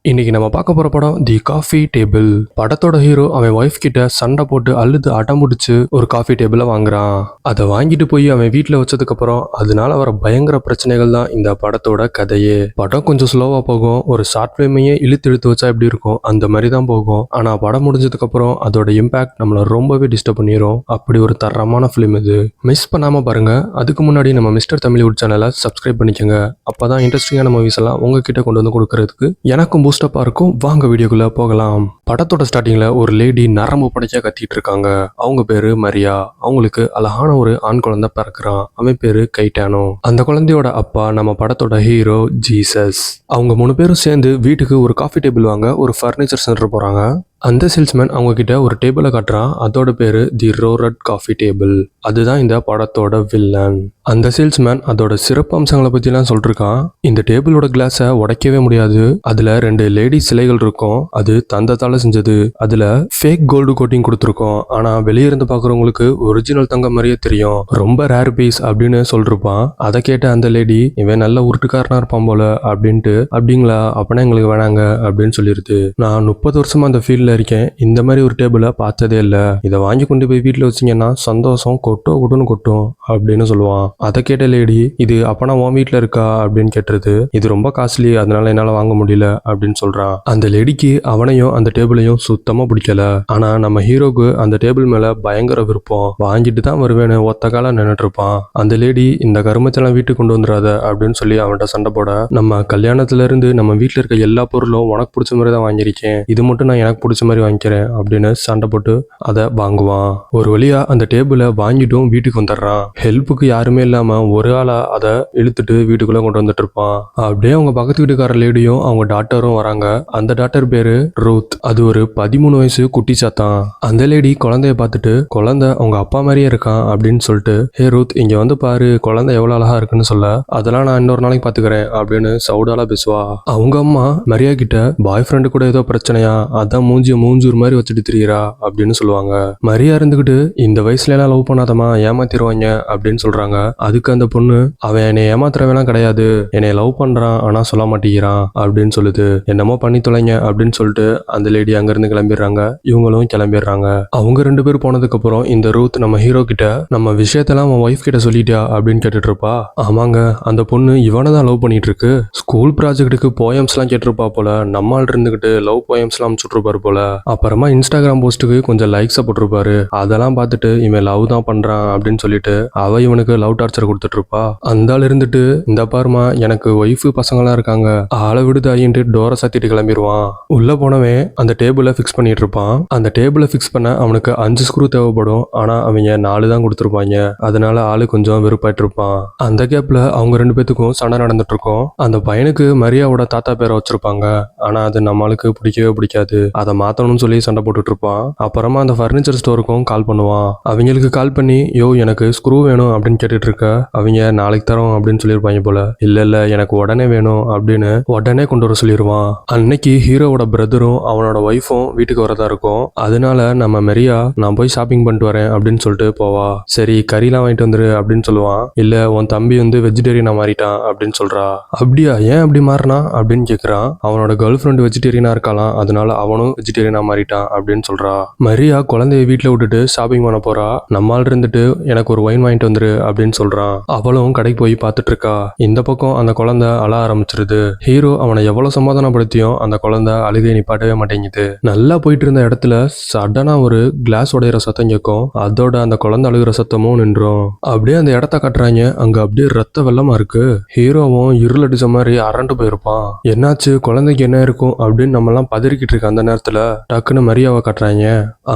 இன்னைக்கு நம்ம பார்க்க போற படம் தி காஃபி டேபிள். படத்தோட ஹீரோ அவன் ஒய்ஃப் கிட்ட சண்டை போட்டு அழுது அடமுடிச்சு ஒரு காஃபி டேபிளை வாங்குறான். அதை வாங்கிட்டு போய் அவன் வீட்டில் வச்சதுக்கு அப்புறம் அதனால வர பயங்கர பிரச்சனைகள் தான் இந்த படத்தோட கதையே. படம் கொஞ்சம் ஸ்லோவா போகும், ஒரு ஷார்ட் ஃபிலிமையே இழுத்து வச்சா எப்படி இருக்கும் அந்த மாதிரி தான் போகும். ஆனா படம் முடிஞ்சதுக்கு அப்புறம் அதோட இம்பாக்ட் நம்மளை ரொம்பவே டிஸ்டர்ப் பண்ணிரும். அப்படி ஒரு தரமான ஃபிலிம் இது, மிஸ் பண்ணாம பாருங்க. அதுக்கு முன்னாடி நம்ம மிஸ்டர் தமிழ்வுட் சேனலை சப்ஸ்கிரைப் பண்ணிக்கோங்க. அப்பதான் இன்ட்ரெஸ்டிங்கான மூவிஸ் எல்லாம் உங்ககிட்ட கொண்டு வந்து கொடுக்கறதுக்கு எனக்கும் பூஸ்டப்பா இருக்கும். வாங்க வீடியோக்குள்ள போகலாம். படத்தோட ஸ்டார்டிங்ல ஒரு லேடி நரம்பு படைச்சா கத்திட்டு இருக்காங்க. அவங்க பேரு மரியா. அவங்களுக்கு அழகான ஒரு ஆண் குழந்தை பிறக்கிறான். அவன் பேரு கைட்டானோ. அந்த குழந்தையோட அப்பா நம்ம படத்தோட ஹீரோ ஜீசஸ். அவங்க 3 பேரும் சேர்ந்து வீட்டுக்கு ஒரு காஃபி டேபிள் வாங்க ஒரு ஃபர்னிச்சர் சென்டர் போறாங்க. அந்த சேல்ஸ்மேன் அவங்க கிட்ட ஒரு டேபிளை காட்டுறான். அதோட பேரு தி ரோரட் காஃபி டேபிள். அதுதான் இந்த படத்தோட வில்லன். அந்த சேல்ஸ்மேன் அதோட சிறப்பு அம்சங்களை பத்திலாம் சொல்லிருக்கான். இந்த டேபிளோட கிளாஸை உடைக்கவே முடியாது. அதுல 2 லேடி சிலைகள் இருக்கும். அது தந்தத்தால செஞ்சது. அதுல ஃபேக் கோல்டு கோட்டிங் கொடுத்துருக்கோம். ஆனா வெளியே இருந்து பாக்குறவங்களுக்கு ஒரிஜினல் தங்க மாதிரியே தெரியும். ரொம்ப ரேர் பீஸ் அப்படின்னு சொல்லிருப்பான். அதை கேட்ட அந்த லேடி, இவன் நல்ல உருட்டுக்காரனா இருப்பான் போல அப்படின்ட்டு, அப்படிங்களா அப்பனா எங்களுக்கு வேணாங்க அப்படின்னு சொல்லிருது. நான் 30 வருஷமா அந்த ஃபீல்ட்ல இருக்கேன். இந்த மாதிரி ஒரு டேபிளை பார்த்ததே இல்ல. இதை வாங்கி கொண்டு போய் வீட்டுல வச்சீங்கன்னா சந்தோஷம் கொட்டுன்னு கொட்டும் அப்படின்னு சொல்லுவான். அதை கேட்ட லேடி, இது அப்பனா உன் வீட்டுல இருக்கா அப்படின்னு கேட்டுருது. இது ரொம்ப காஸ்ட்லி, அதனால என்னால வாங்க முடியல அப்படின்னு சொல்றான். அந்த லேடிக்கு அவனையும் அந்த டேபிளையும் சுத்தமா பிடிக்கல. ஆனா நம்ம ஹீரோக்கு அந்த டேபிள் மேல பயங்கர விருப்பம். வாங்கிட்டு தான் வருவேன்னு ஒத்த காலம் நின்னுட்டு இருப்பான். அந்த லேடி, இந்த கருமத்தெல்லாம் வீட்டுக்கு கொண்டு வந்துடாத அப்படின்னு சொல்லி அவன்கிட்ட சண்டை போட, நம்ம கல்யாணத்துல இருந்து நம்ம வீட்டுல இருக்க எல்லா பொருளும் உனக்கு பிடிச்ச மாதிரி தான் வாங்கியிருக்கேன், இது மட்டும் நான் எனக்கு பிடிச்ச மாதிரி வாங்கிக்கிறேன் அப்படின்னு சண்டை போட்டு அதை வாங்குவான். ஒரு வழியா அந்த டேபிளை வாங்கிட்டும் வீட்டுக்கு வந்துடுறான். ஹெல்ப்புக்கு யாருமே இல்லாம ஒரு ஆளா அதை இழுத்துட்டு வீட்டுக்குள்ள கொண்டு வந்துட்டு இருப்பான். அப்படியே அவங்க பக்கத்து வீட்டுக்கார லேடியும் அவங்க டாக்டரும் வராங்க. அந்த டாக்டர் பேரு ரூத். அது ஒரு 13 வயசு குட்டி சாத்தான். அந்த லேடி குழந்தைய பார்த்துட்டு, குழந்தை அவங்க அப்பா மாதிரியே இருக்கான் அப்படின்னு சொல்லிட்டு, ஹே ரூத், இங்க வந்து பாரு, குழந்தை எவ்வளவு அழகா இருக்குன்னு சொல்ல, அதெல்லாம் நான் இன்னொரு நாளைக்கு பாத்துக்கிறேன் அப்படின்னு சவுடாலா பேசுவா. அவங்க அம்மா மரியா கிட்ட, பாய் ஃப்ரெண்டு கூட ஏதோ பிரச்சனையா, அதான் மூஞ்சூர் மாதிரி வச்சுட்டு திரியறா அப்படின்னு சொல்லுவாங்க. மரியா இருந்துகிட்டு, இந்த வயசுல எல்லாம் லவ் பண்ணாதமா, ஏமாத்திடுவாங்க அப்படின்னு சொல்றாங்க. அதுக்கு அந்த பொண்ணு, அவன் என்னை ஏமாத்துறவெல்லாம் கிடையாது, என்னை லவ் பண்றான் ஆனா சொல்ல மாட்டேங்கிறான் அப்படின்னு சொல்லுது. என்னமோ பண்ணி தொலைங்க அப்படின்னு சொல்லிட்டு அந்த லேடி அங்கிருந்து கிளம்பிடுறாங்க. இவங்களும் கிளம்பிடுறாங்க. அவங்க 2 பேரும் போனதுக்கு அப்புறம் இந்த ரூத் நம்ம ஹீரோ கிட்ட, நம்ம விஷயத்தெல்லாம் உன் ஒய்ஃப் கிட்ட சொல்லிட்டியா அப்படின்னு கேட்டுட்டு இருப்பா. ஆமாங்க, அந்த பொண்ணு இவனை தான் லவ் பண்ணிட்டு இருக்கு. ஸ்கூல் ப்ராஜெக்ட்டுக்கு போயம்ஸ் எல்லாம் கேட்டிருப்பா போல. நம்மால் இருந்துகிட்டு லவ் போயம்ஸ் எல்லாம் அனுப்பிச்சுட்ருப்பாரு போல. அப்புறமா இன்ஸ்டாகிராம் போஸ்ட்டுக்கு கொஞ்சம் லைக்ஸை போட்டிருப்பாரு. அதெல்லாம் பார்த்துட்டு இவன் லவ் தான் பண்றான் அப்படின்னு சொல்லிட்டு அவ இவனுக்கு லவ் டார்ச்சர் கொடுத்துட்டு இருப்பா. அந்த ஆள் இருந்துட்டு, இந்த பாருமா, எனக்கு ஒய்ஃபு பசங்களாம் இருக்காங்க, ஆளை விடுதாயின்ட்டு டோரை சாத்திட்டு கிளம்பிடுவான். உள்ள போனவன் அந்த டேபிளை ஃபிக்ஸ் பண்ணிட்டு இருப்பான். அந்த டேபிளை ஃபிக்ஸ் பண்ண அவனுக்கு 5 ஸ்க்ரூ தேவைப்படும். ஆனா அவங்க 4 தான் கொடுத்துருப்பாங்க. அதனால ஆளு கொஞ்சம் வெறுப்பாயிட்டு இருப்பான். அந்த கேப்ல அவங்க 2 பேத்துக்கும் சண்டை நடந்துட்டு இருக்கும். அந்த பையனுக்கு மரியாவோட தாத்தா பேரை வச்சிருப்பாங்க. ஆனா அது நம்மளுக்கு பிடிக்கவே பிடிக்காது. அதை மாத்தணும்னு சொல்லி சண்டை போட்டுட்டு இருப்பான். அப்புறமா அந்த ஃபர்னிச்சர் ஸ்டோருக்கும் கால் பண்ணுவான். அவங்களுக்கு கால் பண்ணி, யோ எனக்கு ஸ்க்ரூ வேணும் அப்படின்னு கேட்டுட்டு இருக்க, அவங்க நாளைக்கு தரோம் அப்படின்னு சொல்லியிருப்பாங்க போல. இல்ல எனக்கு உடனே வேணும் அப்படின்னு உடனே கொண்டு வர சொல்லிடுவான். அன்னைக்கு ஹீரோவோட பிரதரும் அவனோட ஒய்ஃபும் வீட்டுக்கு வரதா இருக்கும். அதனால நம்ம மரியா, நான் போய் ஷாப்பிங் பண்ணிட்டு வரேன் அப்படின்னு சொல்லிட்டு போவா. சரி, கறிலாம் வாங்கிட்டு வந்துரு அப்படின்னு சொல்லுவான். இல்ல, உன் தம்பி வந்து வெஜிடேரியனா மாறிட்டான் அப்படின்னு சொல்றா. அப்படியா, ஏன் அப்படி மாறினா அப்படின்னு கேக்குறான். அவனோட கேர்ள் ஃப்ரெண்ட் வெஜிடேரியனா இருக்கலாம், அதனால அவனும் வெஜிடேரியனா மாறிட்டான் அப்படின்னு சொல்றா. மரியா குழந்தைய வீட்டுல விட்டுட்டு ஷாப்பிங் பண்ண போறா. நம்மால் இருந்துட்டு, எனக்கு ஒரு ஒயின் வாங்கிட்டு வந்துரு அப்படின்னு சொல்றான். அவளும் கடைக்கு போய் பார்த்துட்டு இருக்கா. இந்த பக்கம் அந்த குழந்தை அழ ஆரம்பிச்சிருது. ஹீரோ அவனை எவ்வளவு சமாதானப்படுத்தியும் அந்த குழந்தை அழுகை நிப்பாட்டவே மாட்டேங்குது. நல்லா போயிட்டு இருந்த இடத்துல சடனா ஒரு கிளாஸ் உடையிற சத்தம் கேட்கும். அதோட அந்த குழந்தை அழுகிற சத்தமும் நின்றும். அப்படியே அந்த இடத்த காட்டுறாங்க. அங்க அப்படியே ரத்த வெள்ளமா இருக்கு. ஹீரோவும் இருள் அடிச்ச மாதிரி அரண்டு போயிருப்பான். என்னாச்சு, குழந்தைக்கு என்ன இருக்கும் அப்படின்னு நம்ம எல்லாம் பதறிக்கிட்டு இருக்க அந்த நேரத்துல டக்குன்னு மரியாவை காட்டுறாங்க.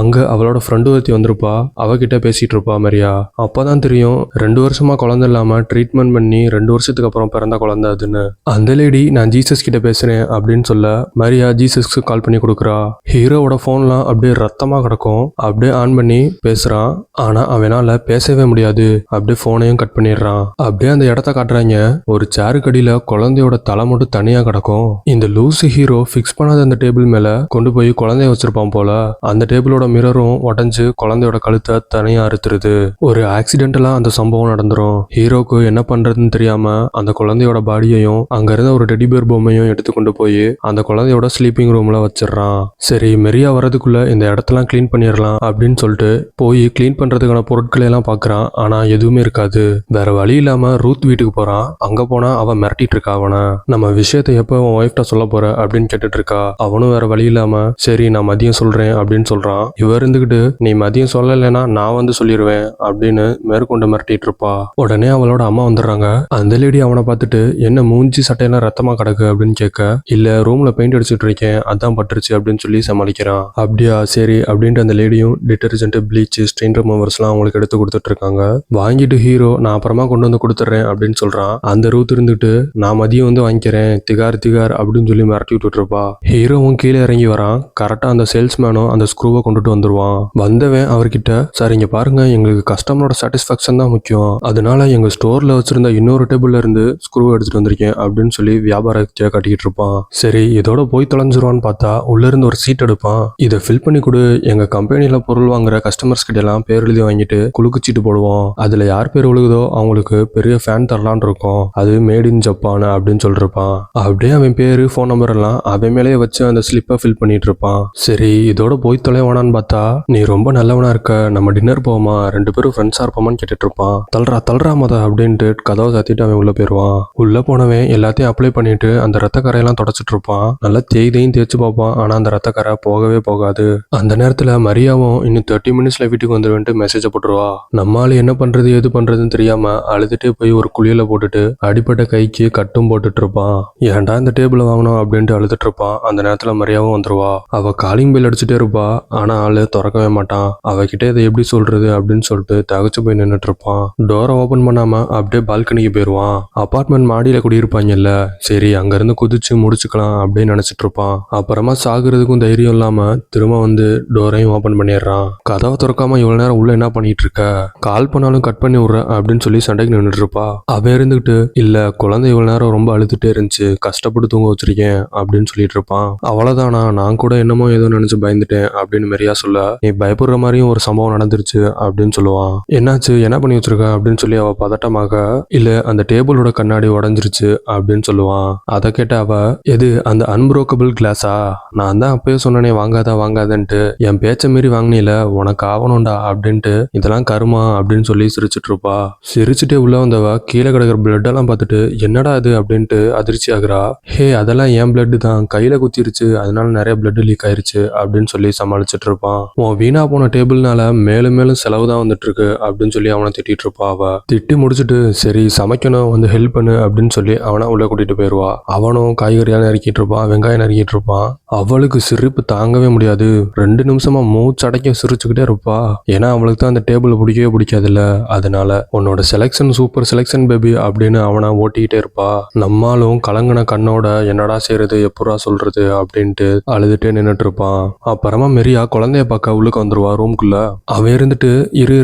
அங்க அவளோட ஃப்ரெண்டு ஒருத்தி வந்திருப்பா. அவகிட்ட பேசிட்டு இருப்பா மரியா. அப்பதான் தெரியும், 2 வருஷமா குழந்தை இல்லாம ட்ரீட்மெண்ட் பண்ணி 2 வருஷத்துக்கு அப்புறம் பிறந்த குழந்தை அதுன்னு. அந்த லேடி, நான் ஜீசஸ் கிட்ட பேசுறேன் அப்படின்னு சொல்ல, மரியா ஜீசஸ்க்கு கால் பண்ணி கொடுக்குறா. ஹீரோவோட போன்லாம் அப்படியே ரத்தமா கிடக்கும். அப்படியே ஆன் பண்ணி பேசுறான். ஆனா அவனால பேசவே முடியாது. அப்படியே போனையும் கட் பண்ணிடுறான். அப்படியே அந்த இடத்த காட்டுறாங்க. ஒரு சேருக்கு அடியில குழந்தையோட தலை மட்டும் தனியா கிடக்கும். இந்த லூசு ஹீரோ ஃபிக்ஸ் பண்ணாத அந்த டேபிள் மேல கொண்டு போய் குழந்தைய வச்சிருப்பான் போல. அந்த டேபிளோட மிரரும் உடஞ்சு குழந்தையோட கழுத்தை தனியா அறுத்துருது. ஒரு ஆக்சிடென்டலா அந்த சம்பவம் நடந்துரும். ஹீரோக்கு என்ன பண்றதுன்னு தெரியாம அந்த குழந்தையோட பாடியையும் அங்க இருந்த ஒரு டெடிபியர் பொம்மையும் எடுத்து கொண்டு போய் அந்த குழந்தையோட ஸ்லீப்பிங் ரூம்ல வச்சிடறான். சரி, மெரியா வரதுக்குள்ள இந்த இடத்தெல்லாம் கிளீன் பண்ணிடலாம் அப்படின்னு சொல்லிட்டு போய் கிளீன் பண்றதுக்கான பொருட்களை எல்லாம் பாக்குறான். ஆனா எதுவுமே இருக்காது. வேற வழி இல்லாம ரூத் வீட்டுக்கு போறான். அங்க போனா அவன் மிரட்டிட்டு இருக்கா அவனை. நம்ம விஷயத்தை எப்ப உன் ஒய்ஃப்ட சொல்ல போற அப்படின்னு கேட்டுட்டு இருக்கா. அவனும் வேற வழி இல்லாம சரி நான் மதியம் சொல்றேன் அப்படின்னு சொல்றான். இவ இருந்துகிட்டு நீ மதியம் சொல்லலைன்னா நான் வந்து சொல்லிடுவேன் அப்படின்னு மேற்கொண்டு மிரட்டிட்டு இருப்பா. உடனே அவளோட அம்மா வந்துடுறாங்க. அந்த லேடி அவனை பார்த்துட்டு என்ன மூஞ்சி சட்டையெல்லாம் ரத்தமா கிடக்கு அப்படின்னு கேட்க, இல்ல ரூம்ல பெயிண்ட் அடிச்சுட்டு இருக்கேன் அதான் பட்டுருச்சு அப்படின்னு சொல்லி சமாளிக்கிறான். அப்படியா சரி அப்படின்ட்டு அந்த லேடியும் டிட்டர்ஜென்ட், ப்ளீச், ஸ்டெயின் ரிமூவர்ஸ்லாம் அவங்களுக்கு எடுத்து கொடுத்துட்டு இருக்காங்க. வாங்கிட்டு ஹீரோ நான் அப்புறமா கொண்டு வந்து கொடுத்துட்றேன் அப்படின்னு சொல்றான். அந்த ரூத் இருந்துட்டு நான் மதியம் வந்து வாங்கிக்கிறேன் திகார் திகார் அப்படின்னு சொல்லி மிரட்டி விட்டுட்டு இருப்பா. ஹீரோவும் கீழே இறங்கி வரான். கரெக்டா அந்த சேல்ஸ்மேனும் அந்த ஸ்க்ரூவை கொண்டுட்டு வந்துருவான். வந்தவன் அவர்கிட்ட சார் இங்க பாருங்க, எங்களுக்கு கஸ்டமரோட சாட்டிஸ்பாக்சன் தான் முக்கியம், அதனால எங்க ஸ்டோர்ல வச்சிருந்த இன்னொரு டேபிள்ல இருந்து ஸ்க்ரூ எடுத்துட்டு வந்திருக்கேன் அப்படின்னு சொல்லி வியாபாரத்தையா காட்டிக்கிட்டு இருப்பான். சரி இதோட போய் தொலைஞ்சிருவான்னு பார்த்தா உள்ள இருந்து ஒரு சீட் எடுப்பான். இதை ஃபில் பண்ணி கொடு, எங்க கம்பெனில பொருள் வாங்குற கஸ்டமர்ஸ் கிட்ட எல்லாம் பேர் எழுதி வாங்கிட்டு குலுக்கு சீட்டு போடுவோம், அதுல யார் பேர் விழுகுதோ அவங்களுக்கு பெரிய ஃபேன் தரலான் இருக்கும், அது மேட் இன் ஜப்பான் அப்படின்னு சொல்லிருப்பான். அப்படியே அவன் பேரு ஃபோன் நம்பர் எல்லாம் அவன் மேலேயே வச்சு அந்த ஸ்லிப்பை ஃபில் பண்ணிட்டு இருப்பான். சரி இதோட போய் தொலைவானான்னு பார்த்தா நீ ரொம்ப நல்லவனா இருக்க, நம்ம டின்னர் போவோமா, 2 பேரும் ஃப்ரெண்ட்ஸா இருப்போமான்னு கேட்டுட்டு இருப்பான். தல்றா மத அப்படின்ட்டு கதவை சாத்திட்டு அவன் உள்ள போயிருவான். உள்ள போனவன் எல்லாத்தையும் அப்ளை பண்ணிட்டு அந்த ரத்த கரையெல்லாம் தொடச்சிட்டு இருப்பான். நல்லா தேய்தையும் தேய்ச்சி பார்ப்பான். ஆனா அந்த ரத்த கரை போகவே போகாது. அந்த நேரத்துல மரியாவும் இன்னும் 30 மினிட்ஸ்ல வீட்டுக்கு வந்துருவேன்ட்டு மெசேஜ் போட்டுருவா. நம்மால என்ன பண்றது எது பண்றதுன்னு தெரியாம அழுதுட்டே போய் ஒரு குளியல போட்டுட்டு அடிப்பட்ட கைக்கு கட்டும் போட்டுட்டு இருப்பான். ஏன்டா இந்த டேபிள் வாங்கணும் அப்படின்ட்டு அழுதுட்டு இருப்பான். அந்த நேரத்துல மரியாவும் வந்துருவா. அவ காலிங் பெல் அடிச்சுட்டே இருப்பா. ஆனா ஆளு திறக்கவே மாட்டான். அவகிட்ட இதை எப்படி சொல்றது அப்படின்னு சொல்லிட்டு தகச்சு போய் நின்னுட்டு இருப்பான். டோரை ஓபன் பண்ணாம அப்படியே பால்கனிக்கு போயிருவான். அபார்ட்மெண்ட் மாடியில குடியிருப்பாங்கல்ல, சரி அங்க இருந்து குதிச்சு முடிச்சுக்கலாம் அப்படின்னு நினைச்சிட்டு இருப்பான். அப்புறமா சாகுறதுக்கும் தைரியம் இல்லாம திரும்ப வந்து டோரையும் ஓபன் பண்ணிடுறான். கதவை திறக்காம இவ்வளவு நேரம் உள்ள என்ன பண்ணிட்டு இருக்க, கால் பண்ணாலும் கட் பண்ணி விடுற அப்படின்னு சொல்லி சண்டைக்கு நின்றுட்டு இருப்பா. அவ இருந்துகிட்டு இல்ல குழந்தை இவ்வளவு நேரம் ரொம்ப அழுதுட்டே இருந்துச்சு, கஷ்டப்பட்டு தூங்க வச்சிருக்கேன் அப்படின்னு சொல்லிட்டு இருப்பான். அவ்வளவுதானா, நான் கூட என்னமோ ஏதோ நினைச்சு பயந்துட்டேன் அப்படின்னு மெரியா சொல்ல, நீ பயப்படுற மாதிரியும் ஒரு சம்பவம் நடந்துருச்சு அப்படின்னு சொல்லுவான். என்னாச்சு, என்ன பண்ணி வச்சிருக்க அப்படின்னு சொல்லி அவ பதட்டமாக, இல்ல அந்த டேபிளோட கண்ணாடி உடஞ்சிருச்சு அப்படின்னு சொல்லுவான். அதை கேட்ட அவ, எது அந்த அன்ப்ரோக்கபிள் கிளாஸா, நான் தான் அப்பயே சொன்னனே வாங்காதன்ட்டு, என் பேச்ச மீறி வாங்கினில, உனக்கு ஆகணும்டா அப்படின்ட்டு, இதெல்லாம் கருமா அப்படின்னு சொல்லி சிரிச்சிட்டு இருப்பா. சிரிச்சுட்டே உள்ள வந்தவ கீழே கிடக்கிற பிளட் எல்லாம் பார்த்துட்டு என்னடா அது அப்படின்ட்டு அதிர்ச்சி ஆகுறா. ஹே அதெல்லாம் என் பிளட் தான், கையில குத்திருச்சு, அதனால நிறைய பிளட் லீக் ஆயிருச்சு அப்படின்னு சொல்லி சமாளிச்சுட்டு இருப்பான். உன் வீணா போன டேபிள்னால மேலும் மேலும் செலவு தான் வந்துட்டு இருக்கு அப்படின்னு சொல்லி அவனை திட்டிட்டு இருப்பா. அவ திட்டி முடிச்சுட்டு சரி சமைக்கணும் வந்து ஹெல்ப் பண்ணு அப்படின்னு சொல்லி அவனை உள்ள கூட்டிட்டு போயிருவா. அவனும் காய்கறியா நறுக்கிட்டு இருப்பான், வெங்காயம் நறுக்கிட்டு இருப்பான். அவளுக்கு சிரிப்பு தாங்கவே முடியாது. 2 நிமிஷமா மூச்சடைக்க சிரிச்சுக்கிட்டே இருப்பா. ஏன்னா அவளுக்கு தான் அந்த டேபிள் பிடிக்கவே பிடிக்காதுல்ல, அதனால உன்னோட செலெக்ஷன் சூப்பர் செலெக்ஷன் பேபி அப்படின்னு அவனை ஓட்டிக்கிட்டே இருப்பா. நம்மாலும் கலங்கின கண்ணோட என்னடா செய்யறது எப்படா சொல்றது அப்படின்ட்டு அழுதுட்டே நின்னுட்டு இருப்பான். அப்புறமா மெரியா குழந்தைய பார்க்க உள்ளுக்கு வந்துருவா ரூம்குள்ள. அவ இருந்துட்டு இரு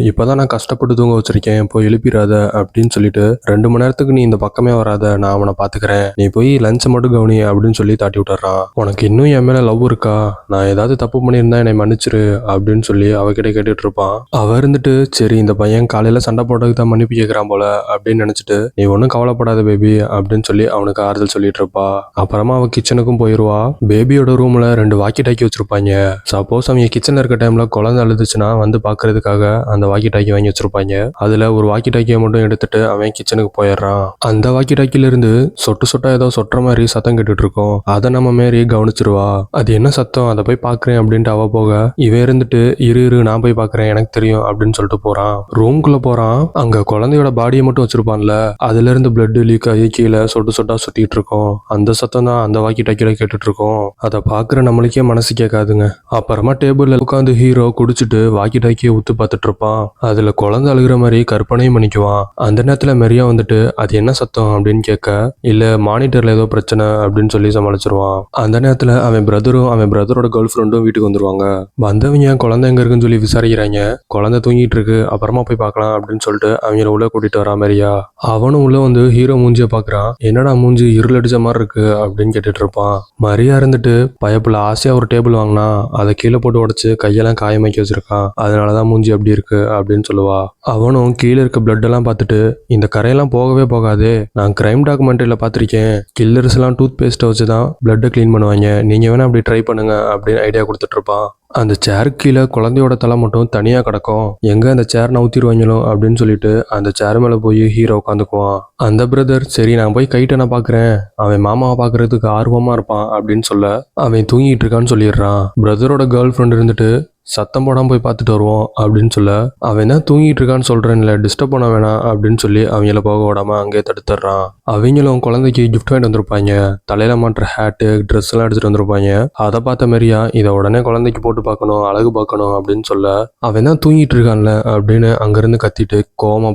இப்பதான் நான் கஷ்டப்பட்டு தூங்க வச்சிருக்கேன், போய் எழுப்பிடாத அப்படின்னு சொல்லிட்டு 2 மணி நேரத்துக்கு நீ இந்த பக்கமே வராத, நான் அவனை பாத்துக்கிறேன், நீ போய் லஞ்ச் மட்டும் கவனி அப்படின்னு சொல்லி தாட்டி விட்டுறான். உனக்கு இன்னும் என் மேல லவ் இருக்கா, நான் ஏதாவது தப்பு பண்ணியிருந்தா என்னை மன்னிச்சிரு அப்படின்னு சொல்லி அவகிட்ட கேட்டுட்டு இருப்பான். அவ இருந்துட்டு சரி இந்த பையன் காலையில சண்டை போட்டதுக்கு தான் மன்னிப்பு கேட்கறான் போல அப்படின்னு நினைச்சிட்டு நீ ஒன்னும் கவலைப்படாத பேபி அப்படின்னு சொல்லி அவனுக்கு ஆறுதல் சொல்லிட்டு இருப்பா. அப்புறமா அவ கிச்சனுக்கும் போயிருவா. பேபியோட ரூம்ல 2 வாக்கி டாக்கி வச்சிருப்பாங்க. சப்போஸ் அவங்க கிச்சன்ல இருக்க டைம்ல குழந்தை அழுதுச்சுன்னா வந்து பாக்குறதுக்காக அந்த வாக்கி டாக்கி வாங்கி வச்சிருப்பாங்க. அதுல ஒரு வாக்கி டாக்கியை மட்டும் எடுத்துட்டு அவன் கிச்சனுக்கு போயிடுறான். அந்த வாக்கி டாக்கில இருந்து சொட்டு சொட்டா ஏதோ சொட்டுற மாதிரி சத்தம் கேட்டுட்டு இருக்கும். அதை நம்ம மேரி கவனிச்சிருவா. அது என்ன சத்தம், அதை போய் பாக்குறேன் அப்படின்ட்டு அவ போக, இவன் இருந்துட்டு இரு நான் போய் பாக்குறேன் எனக்கு தெரியும் அப்படின்னு சொல்லிட்டு போறான். ரூம்குள்ள போறான். அங்க குழந்தையோட பாடியை மட்டும் வச்சிருப்பான்ல, அதுல இருந்து பிளட் லீக் ஆகி கீழே சொட்டு சொட்டா சுத்திட்டு இருக்கும். அந்த சத்தம் தான் அந்த வாக்கி டாக்கில கேட்டுட்டு இருக்கோம். அதை பாக்குற நம்மளுக்கே மனசு கேட்காதுங்க. அப்புறமா டேபிள்ல உட்காந்து ஹீரோ குடிச்சிட்டு வாக்கி டாக்கியை உத்து பார்த்துட்டு இருப்பான். அதுல குழந்தை அழுகிற மாதிரி கற்பனையும் பண்ணிக்குவான். அந்த நேரத்துல மெரியா வந்துட்டு அது என்ன சத்தம் அப்படின்னு கேட்க, இல்ல மானிட்டர்ல ஏதோ பிரச்சனை அப்படின்னு சொல்லி சமாளிச்சிருவான். அந்த நேரத்துல அவன் பிரதரோட கேர்ள் ஃப்ரெண்டும் வீட்டுக்கு வந்துருவாங்க. வந்தவங்க குழந்தை எங்க இருக்குன்னு சொல்லி விசாரிக்கிறாங்க. குழந்தை தூங்கிட்டு இருக்கு, அப்புறமா போய் பார்க்கலாம் அப்படின்னு சொல்லிட்டு அவங்கள உள்ள கூட்டிட்டு வரா மெரியா. அவனும் உள்ள வந்து ஹீரோ மூஞ்சிய பாக்குறான். என்னடா மூஞ்சி இருள் அடிச்ச மாதிரி இருக்கு அப்படின்னு கேட்டுட்டு இருப்பான். மரியா இருந்துட்டு பயப்பட பிள்ளை ஆசையா ஒரு டேபிள் வாங்கினா அதை கீழே போட்டு உடைச்சு கையெல்லாம் காயமாக்கி வச்சிருக்கான், அதனாலதான் மூஞ்சி அப்படி இருக்கு அப்படின்னு சொல்லுவா. அவனும் கீழே இருக்க பிளட் எல்லாம் பார்த்துட்டு இந்த கரையெல்லாம் போகவே போகாது, நான் கிரைம் டாக்குமெண்ட்ரியில பார்த்திருக்கேன், கில்லர்ஸ் எல்லாம் டூத் பேஸ்ட்டை வச்சுதான் பிளட்டை கிளீன் பண்ணுவாங்க, நீங்க வேணா அப்படி ட்ரை பண்ணுங்க அப்படின்னு ஐடியா கொடுத்துட்டு இருப்பான். அந்த சேருக்கு கீழே குழந்தையோட தலை மட்டும் தனியா கிடக்கும், எங்க அந்த சேர் நவுத்திடுவாங்களோ அப்படின்னு சொல்லிட்டு அந்த சேர் மேல போய் ஹீரோ உட்காந்துக்குவான். அந்த பிரதர் சரி நான் போய் கைட்டனை பாக்குறேன், அவன் மாமாவை பாக்குறதுக்கு ஆர்வமா இருப்பான் அப்படின்னு சொல்ல அவன் தூங்கிட்டு இருக்கான்னு சொல்லிடுறான். பிரதரோட கேர்ள் ஃப்ரெண்ட் இருந்துட்டு சத்தம் போடாம போய் பார்த்துட்டு வருவோம் அப்படின்னு சொல்ல அவன் தான் தூங்கிட்டு இருக்கான்னு சொல்றேன்ல, டிஸ்டர்ப் பண்ண வேணாம் அப்படின்னு சொல்லி அவங்கள போக விடாம அங்கே தடுத்துடுறான். அவங்களும் குழந்தைக்கு கிஃப்ட் வாங்கிட்டு வந்திருப்பாங்க, தலையில மாட்டுற ஹேட்டு ட்ரெஸ் எல்லாம் எடுத்துட்டு வந்திருப்பாங்க. அதை பார்த்த மாதிரியா இதை உடனே குழந்தைக்கு போட்டு பார்க்கணும், அழகு பார்க்கணும் அப்படின்னு சொல்ல அவன் தான் தூங்கிட்டு இருக்கான்ல அப்படின்னு அங்கிருந்து கத்திட்டு கோவமா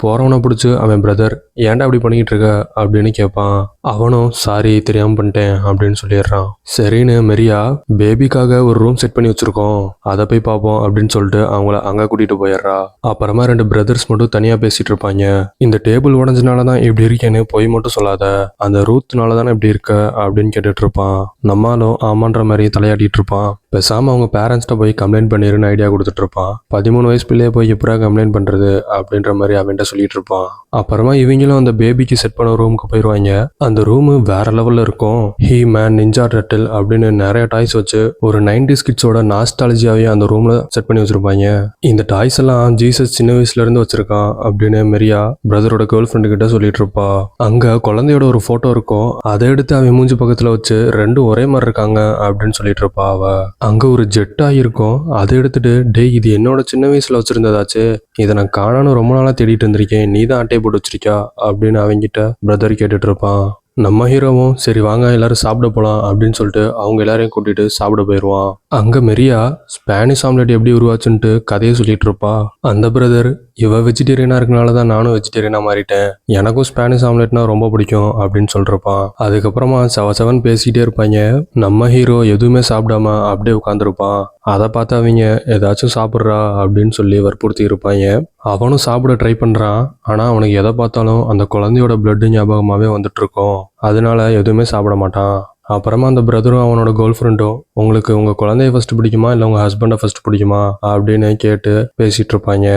போறவனை பிடிச்சி அவன் பிரதர் ஏன்டா அப்படி பண்ணிக்கிட்டு இருக்க அப்படின்னு கேட்பான். அவனும் சாரி தெரியாம பண்ணிட்டேன் அப்படின்னு சொல்லிடுறான். சரின்னு மெரியா பேபிக்காக ஒரு ரூம் செட் பண்ணி வச்சிருக்கோம், அதை போய் பார்ப்போம் அப்படின்னு சொல்லிட்டு அவங்கள அங்க கூட்டிட்டு போயிடுறா. அப்புறமா ரெண்டு பிரதர்ஸ் மட்டும் தனியா பேசிட்டு இருப்பாங்க. இந்த டேபிள் உடஞ்சனாலதான் இப்படி இருக்கேன்னு பொய் மட்டும் சொல்லாத, அந்த ரூத்னால தானே இப்படி இருக்க அப்படின்னு கேட்டுட்டு இருப்பான். நம்மளும் ஆமான்ற மாதிரி தலையாட்டிட்டு இருப்பான். பேசாம அவங்க பேரண்ட்ஸ்ட போய் கம்ப்ளைண்ட் பண்ணிருன்னு ஐடியா கொடுத்துட்டு இருப்பான். 13 வயசு பிள்ளைய போய் எப்படா கம்ப்ளைண்ட் பண்றது அப்படின்ற மாதிரி அவன்கிட்ட சொல்லிட்டு இருப்பான். அப்புறமா இவங்களும் அந்த பேபிக்கு செட் பண்ண ரூமுக்கு போயிடுவாங்க. அந்த ரூமு வேற லெவல்ல இருக்கும். ஹீ மேன், நிஞ்சா டர்ட்டில் அப்படின்னு நிறைய டாய்ஸ் வச்சு ஒரு 90s கிட்ஸோட நாஸ்டாலஜியாவே அந்த ரூம்ல செட் பண்ணி வச்சிருப்பாங்க. இந்த டாய்ஸ் எல்லாம் ஜீசஸ் சின்ன வயசுல இருந்து வச்சிருக்கான் அப்படின்னு மெரியா பிரதரோட கேர்ள் ஃப்ரெண்டு கிட்ட சொல்லிட்டு இருப்பா. அங்க குழந்தையோட ஒரு போட்டோ இருக்கும், அதை எடுத்து அவன் மூஞ்சி பக்கத்துல வச்சு ரெண்டும் ஒரே மாதிரி இருக்காங்க அப்படின்னு சொல்லிட்டு இருப்பா அவ. அங்க ஒரு ஜெட்டா இருக்கும், அதை எடுத்துட்டு டேய் இது என்னோட சின்ன வயசுல வச்சிருந்ததாச்சு, இதை நான் காணான்னு ரொம்ப நாளா தேடிட்டு இருந்திருக்கேன், நீ தான் அட்டையை போட்டு வச்சிருக்கியா அப்படின்னு அவங்கிட்ட பிரதர் கேட்டுட்டு இருப்பான். நம்ம ஹீரோவும் சரி வாங்க எல்லாரும் சாப்பிட போலாம் அப்படின்னு சொல்லிட்டு அவங்க எல்லாரையும் கூட்டிட்டு சாப்பிட போயிடுவான். அங்க மெரியா ஸ்பானிஷ் ஆம்லெட் எப்படி உருவாச்சுன்ட்டு கதையை சொல்லிட்டு இருப்பா. அந்த பிரதர் இவ வெஜிடேரியனா இருக்கனால தான் நானும் வெஜிடேரியனா மாறிட்டேன், எனக்கும் ஸ்பானிஷ் ஆம்லெட்னா ரொம்ப பிடிக்கும் அப்படின்னு சொல்றப்பான். அதுக்கப்புறமா செவன் பேசிக்கிட்டே இருப்பாங்க. நம்ம ஹீரோ எதுவுமே சாப்பிடாம அப்படியே உட்காந்துருப்பான். அதை பார்த்து அவங்க ஏதாச்சும் சாப்பிட்றா அப்படின்னு சொல்லி வற்புறுத்தி இருப்பாங்க. அவனும் சாப்பிட ட்ரை பண்றான், ஆனா அவனுக்கு எதை பார்த்தாலும் அந்த குழந்தையோட பிளட் ஞாபகமாவே வந்துட்டு இருக்கும், அதனால எதுவுமே சாப்பிட மாட்டான். அப்புறமா அந்த பிரதரும் அவனோட கேர்ள் ஃப்ரெண்டும் உங்களுக்கு உங்க குழந்தைய ஃபர்ஸ்ட் பிடிக்குமா இல்லை உங்க ஹஸ்பண்டை ஃபர்ஸ்ட் பிடிக்குமா அப்படின்னு கேட்டு பேசிட்டு இருப்பாங்க.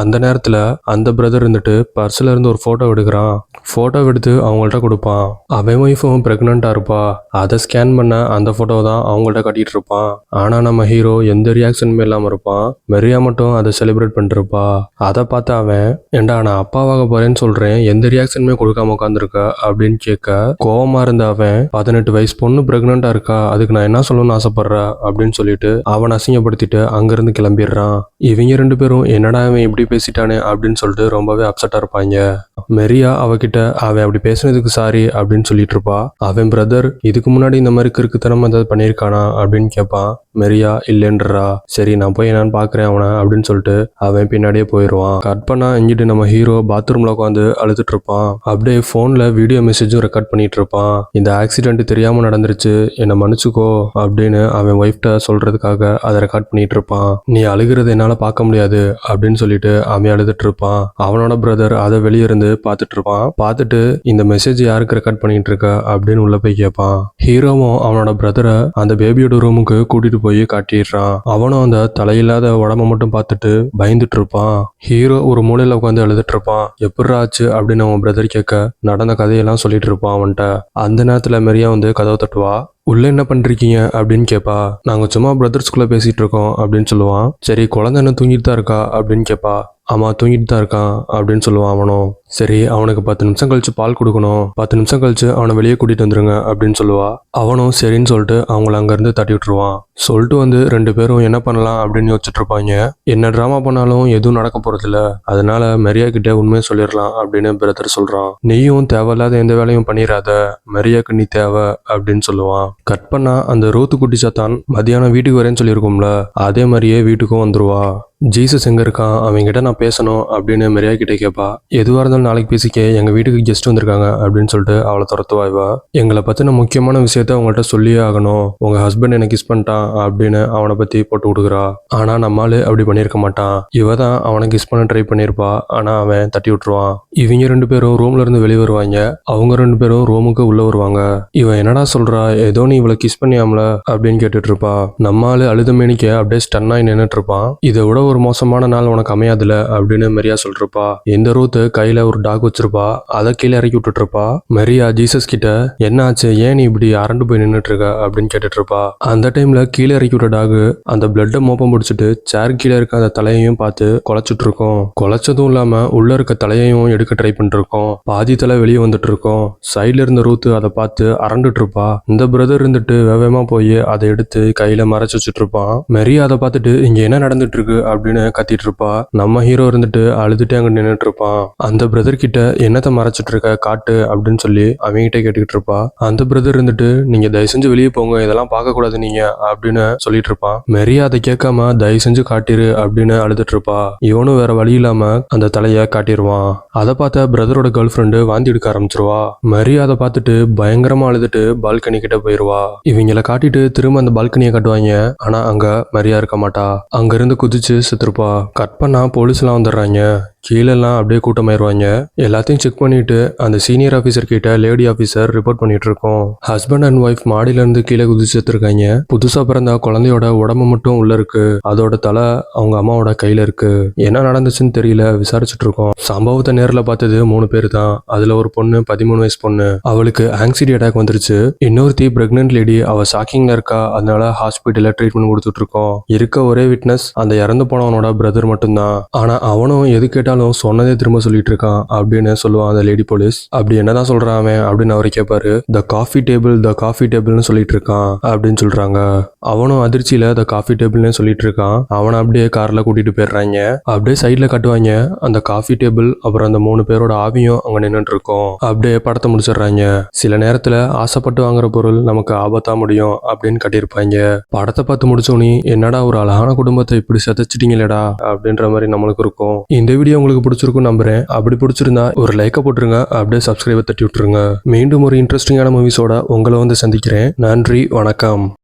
அந்த நேரத்துல அந்த பிரதர் இருந்துட்டு பர்ஸ்ல இருந்து ஒரு போட்டோ எடுக்கிறான். போட்டோ எடுத்து அவங்கள்ட்ட கொடுப்பான். அவன் ஒய்ஃபும் பிரெக்னண்டா இருப்பா. அதை ஸ்கேன் பண்ண அந்த போட்டோ தான் அவங்கள்ட்ட கட்டிட்டு இருப்பான். ஆனா நம்ம ஹீரோ எந்த ரியாக்ஷனுமே இல்லாம இருப்பான். மெரியா மட்டும் அதை செலிப்ரேட் பண்ணிட்டு இருப்பா. அதை பார்த்து அவன் ஏண்டா நான் அப்பாவாக போறேன்னு சொல்றேன், எந்த ரியாக்ஷனுமே கொடுக்காம உட்காந்துருக்க அப்படின்னு கேட்க கோவமா இருந்த அவன் 18 வயசு பொண்ணு பிரெக்னண்டா இருக்கா, அதுக்கு நான் என்ன சொல்லணும்னு ஆசைப்படுற அப்படின்னு சொல்லிட்டு அவன் அசிங்கப்படுத்திட்டு அங்கிருந்து கிளம்பிடுறான். இவங்க ரெண்டு பேரும் என்னடா அவன் இப்படி பேசிட்டானே அப்படின்னு சொல்லிட்டு ரொம்பவே அப்செட்டா இருப்பாங்க. மெரியா அவகிட்ட அவன் அப்படி பேசுனதுக்கு சாரி அப்படின்னு சொல்லிட்டு இருப்பா. அவன் பிரதர் இதுக்கு முன்னாடி இந்த மாதிரி கிறுக்குத்தனமா ஏதாவது பண்ணியிருக்கானா அப்படின்னு கேட்பான். மெரியா இல்லைன்றா. சரி நான் போய் என்னன்னு பாக்குறேன் அவனை அப்படின்னு சொல்லிட்டு அவன் பின்னாடியே போயிடுவான். கட் பண்ணா இங்கிட்டு நம்ம ஹீரோ பாத்ரூம்ல உட்காந்து அழுதுட்டு இருப்பான். அப்படியே போன்ல வீடியோ மெசேஜும் ரெக்கார்ட் பண்ணிட்டு இருப்பான். இந்த ஆக்சிடென்ட் தெரியாம நடந்துருச்சு, என்னை மன்னிச்சுக்கோ அப்படின்னு அவன் ஒய்ஃப்ட சொல்றதுக்காக அதை ரெக்கார்ட் பண்ணிட்டு இருப்பான். நீ அழுகிறது என்னால பார்க்க முடியாது அப்படின்னு சொல்லிட்டு அவன் அழுதுட்டு இருப்பான். அவனோட பிரதர் அதை வெளியே இருந்து பார்த்துட்டு இருப்பான். பார்த்துட்டு இந்த மெசேஜ் யாருக்கு ரெக்கார்ட் பண்ணிட்டு இருக்க அப்படின்னு உள்ள போய் கேட்பான். ஹீரோவும் அவனோட பிரதரை அந்த பேபியோட ரூமுக்கு கூட்டிட்டு போய் காட்டிடுறான். அவனும் அந்த தலையில்லாத உடம்ப மட்டும் பார்த்துட்டு பயந்துட்டு இருப்பான். ஹீரோ ஒரு மூலையில உட்காந்து எழுதிட்டு இருப்பான். எப்படி ஆச்சு அப்படின்னு அவன் பிரதர் கேட்க நடந்த கதையெல்லாம் சொல்லிட்டு இருப்பான் அவன்கிட்ட. அந்த நேரத்துல மெரியா வந்து கதவை தட்டுவா. உள்ள என்ன பண்றீங்க அப்படின்னு கேட்பா. நாங்க சும்மா பிரதர்ஸ்குள்ள பேசிட்டு இருக்கோம் அப்படின்னு சொல்லுவான். சரி குழந்தை என்ன தூங்கிட்டு தான் இருக்கா அப்படின்னு கேட்பா. ஆமா தூங்கிட்டு தான் இருக்கான் அப்படின்னு சொல்லுவான் அவனும். சரி அவனுக்கு 10 நிமிஷம் கழிச்சு பால் கொடுக்கணும், 10 நிமிஷம் கழிச்சு அவனை வெளியே கூட்டிட்டு வந்துருங்க அப்படின்னு சொல்லுவா. அவனும் சரின்னு சொல்லிட்டு அவங்கள அங்கிருந்து தட்டி விட்டுருவான். சொல்லிட்டு வந்து ரெண்டு பேரும் என்ன பண்ணலாம் அப்படின்னு யோசிச்சுட்டு இருப்பாங்க. என்ன டிராமா பண்ணாலும் எதுவும் நடக்க போறது இல்ல, அதனால மெரியா கிட்ட உண்மையை சொல்லிடலாம் அப்படின்னு பிரதர் சொல்றான். நீயும் தேவையில்லாத எந்த வேலையும் பண்ணிடாத, மெரியாக்கு நீ தேவை அப்படின்னு சொல்லுவான். கட் பண்ணா அந்த ரோத்து குட்டி சாத்தான் மதியானம் வீட்டுக்கு வரேன்னு சொல்லியிருக்கோம்ல, அதே மாதிரியே வீட்டுக்கும் வந்துருவா. ஜீசஸ் எங்க இருக்கான், அவன்கிட்ட நான் பேசணும் அப்படின்னு மெரியா கிட்ட கேட்பா. எதுவாக இருந்தாலும் நாளைக்கு பேசிக்க, எங்க வீட்டுக்கு கெஸ்ட் வந்திருக்காங்க அப்படின்னு சொல்லிட்டு அவளை துரத்துவா. இவ எங்களை பத்தின முக்கியமான விஷயத்த அவங்கள்ட்ட சொல்லியே ஆகணும், உங்க ஹஸ்பண்ட் என்ன கிஸ் பண்ணிட்டான் அப்படின்னு அவனை பத்தி போட்டு கொடுக்குறா. ஆனா நம்மாலு அப்படி பண்ணியிருக்க மாட்டான். இவ தான் அவனை கிஸ் பண்ண ட்ரை பண்ணியிருப்பா. ஆனா அவன் தட்டி விட்டுருவான். இவங்க 2 பேரும் ரூம்ல இருந்து வெளியே வருவாங்க. அவங்க 2 பேரும் ரூமுக்கு உள்ள வருவாங்க. இவன் என்னடா சொல்றா, ஏதோ நீ இவளை கிஸ் பண்ணியாமல அப்படின்னு கேட்டுட்டு இருப்பா. நம்மாலு அழுத மேனிக்க அப்படியே ஸ்டன் ஆகி நின்னுட்டு இருப்பான். இதை விட ஒரு மோசமான நாள் உனக்கு அமையாதுல அப்படின்னு மெரியா சொல்லிருப்பா. இந்த ரூத் கையில ஒரு டாக் வச்சிருப்பா. அதை கீழே இறக்கி விட்டுட்டு இருப்பா. மெரியா ஜீசஸ் கிட்ட என்ன ஆச்சு, ஏன் நீ இப்படி அரண்டு போய் நின்னுட்டு இருக்க அப்படின்னு கேட்டுட்டு இருப்பா. அந்த டைம்ல கீழே இறக்கி விட்ட டாக் அந்த பிளட்டை மோப்பம் பிடிச்சிட்டு சேர் கீழே இருக்க அந்த தலையையும் பார்த்து குலைச்சிட்டு இருக்கும். குலைச்சதும் இல்லாம உள்ள இருக்க தலையையும் எடுக்க ட்ரை பண்ணிட்டு இருக்கோம். பாதி தலை வெளியே வந்துட்டு இருக்கோம். சைட்ல இருந்த ரூத் அதை பார்த்து அரண்டுட்டு இருப்பா. இந்த பிரதர் இருந்துட்டு வேகமா போய் அதை எடுத்து கையில மறைச்சு வச்சுட்டு இருப்பான். மெரியா அதை பார்த்துட்டு இங்க என்ன நடந்துட்டு இருக்கு அப்படின்னு கத்திட்டு இருப்பா. நம்ம ஹீரோ இருந்துட்டு அழுதுட்டு அங்க நின்னுட்டு இருப்பான். அந்த பிரதர் கிட்ட என்னத்த மறைச்சிட்டு இருக்க காட்டு அப்படின்னு சொல்லி அவங்ககிட்ட கேட்டுக்கிட்டு இருப்பா. அந்த பிரதர் இருந்துட்டு நீங்க தயவு செஞ்சு வெளியே போங்க, இதெல்லாம் பார்க்க கூடாது நீங்க அப்படின்னு சொல்லிட்டு இருப்பான். மெரியா அதை கேட்காம தயவு செஞ்சு காட்டிரு அப்படின்னு அழுதுட்டு இருப்பா. இவனும் வேற வழி இல்லாம அந்த தலைய காட்டிடுவான். அதை பார்த்த பிரதரோட கேர்ள் ஃப்ரெண்டு வாந்தி எடுக்க ஆரம்பிச்சிருவா. மெரியா அதை பார்த்துட்டு பயங்கரமா அழுதுட்டு பால்கனி கிட்ட போயிருவா. இவங்களை காட்டிட்டு திரும்ப அந்த பால்கனியை காட்டுவாங்க. ஆனா அங்க மெரியா இருக்க மாட்டா. அங்க இருந்து குதிச்சு செத்துருப்பா. கட் பண்ணா போலீஸ் எல்லாம் வந்துடுறாங்க. கீழெல்லாம் அப்படியே கூட்டமாயிருவாங்க. எல்லாத்தையும் செக் பண்ணிட்டு அந்த சீனியர் ஆஃபீஸர் கிட்ட லேடி ஆஃபீஸர் ரிப்போர்ட் பண்ணிட்டு இருக்கோம். ஹஸ்பண்ட் அண்ட் ஒய்ஃப் மாடியில இருந்து கீழே குதிச்சு செத்துருக்காங்க. புதுசா பிறந்த குழந்தையோட உடம்பு மட்டும் உள்ள இருக்கு. அதோட தலை அவங்க அம்மாவோட கையில இருக்கு. என்ன நடந்துச்சுன்னு தெரியல, விசாரிச்சுட்டு இருக்கோம். சம்பவத்தை நேரில் பார்த்தது 3 பேர் தான். அதுல ஒரு பொண்ணு 13 வயசு பொண்ணு. அவளுக்கு ஆங்ஸைட்டி அட்டாக் வந்துருச்சு. இன்னொருத்தி பிரெக்னன்ட் லேடி, அவ ஷாக்கிங்ல இருக்கா. அதனால ஹாஸ்பிட்டல்ல ட்ரீட்மெண்ட் கொடுத்துட்டு இருக்கோம். இருக்க ஒரே விட்னஸ் அந்த இறந்து போனவனோட பிரதர் மட்டும்தான். ஆனா அவனும் எது கேட்டாலும் சொன்னதே திரும்ப சொல்லிட்டு இருக்கான் அப்படின்னு சொல்லுவான் அந்த லேடி போலீஸ். அப்படி என்னதான் சொல்றான் அவன் அப்படின்னு அவரை கேட்பாரு. த காஃபி டேபிள்னு சொல்லிட்டு இருக்கான் அப்படின்னு சொல்றாங்க. அவனும் அதிர்ச்சியில த காஃபி டேபிள்னு சொல்லிட்டு இருக்கான். அவனை அப்படியே கார்ல கூட்டிட்டு போயிடுறாங்க. அப்படியே சைட்ல காட்டுவாங்க அந்த காஃபி டேபிள், அப்புறம் அந்த 3 பேரோட ஆவியும் அங்க நின்னுட்டு இருக்கும். அப்படியே படத்தை முடிச்சிடுறாங்க. சில நேரத்துல ஆசைப்பட்டு வாங்குற பொருள் நமக்கு ஆபத்தா முடியும் அப்படின்னு கட்டியிருப்பாங்க. படத்தை பார்த்து முடிச்சோனி என்னடா ஒரு அழகான குடும்பத்தை இப்படி சதைச்சிட்டீங்களேடா அப்படின்ற மாதிரி நம்மளுக்கு இருக்கும். இந்த வீடியோ உங்களுக்கு பிடிச்சிருக்கும் நம்புறேன். அப்படி பிடிச்சிருந்தா ஒரு லைக்கை போட்டுருங்க. அப்படியே சப்ஸ்கிரைபை தட்டி விட்டுருங்க. மீண்டும் ஒரு இன்ட்ரெஸ்டிங்கான மூவிஸோட உங்களை வந்து சந்திக்கிறேன். நன்றி, வணக்கம்.